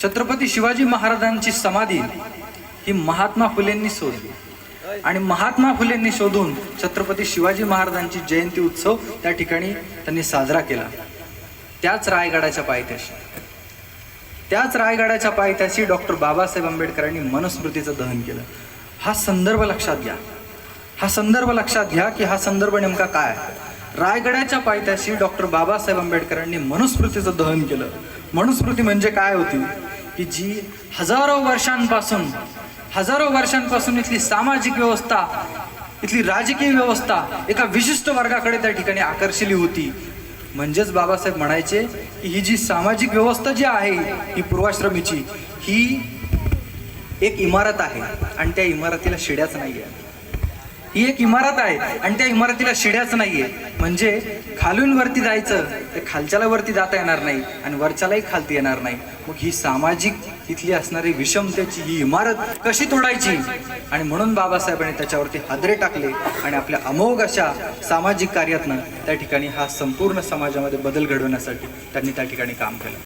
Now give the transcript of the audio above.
छत्रपती शिवाजी महाराजांची समाधी ही महात्मा फुलेंनी शोधली आणि महात्मा फुलेंनी शोधून छत्रपती शिवाजी महाराजांची जयंती उत्सव त्या ठिकाणी त्यांनी साजरा केला। त्याच रायगडाच्या पायथ्याशी डॉक्टर बाबासाहेब आंबेडकरांनी मनुस्मृतीचं दहन केलं। हा संदर्भ लक्षात घ्या की हा संदर्भ नेमका काय। रायगडाच्या पायथ्याशी डॉक्टर बाबासाहेब आंबेडकरांनी मनुस्मृतीचं दहन केलं। मनुस्मृती म्हणजे काय होती की जी हजारो वर्षांपासून इथली सामाजिक व्यवस्था, इथली राजकीय व्यवस्था एका विशिष्ट वर्गाकडे त्या ठिकाणी आकर्षिली होती। म्हणजेच बाबासाहेब म्हणायचे की ही जी सामाजिक व्यवस्था जी आहे ही पूर्वाश्रमीची, ही एक इमारत आहे आणि त्या इमारतीला शिड्याच नाहीये। ही एक इमारत आहे आणि त्या इमारतीला शिड्याच नाहीये। म्हणजे खालून वरती जायचं तर खालच्याला वरती जाता येणार नाही आणि वरच्यालाही खालती येणार नाही। मग ही सामाजिक इथली असणारी विषमतेची ही इमारत कशी तोडायची, आणि म्हणून बाबासाहेबांनी त्याच्यावरती हादरे टाकले आणि आपल्या अमोघ अशा सामाजिक कार्यातनं त्या ठिकाणी हा संपूर्ण समाजामध्ये बदल घडवण्यासाठी त्यांनी त्या ठिकाणी काम केलं।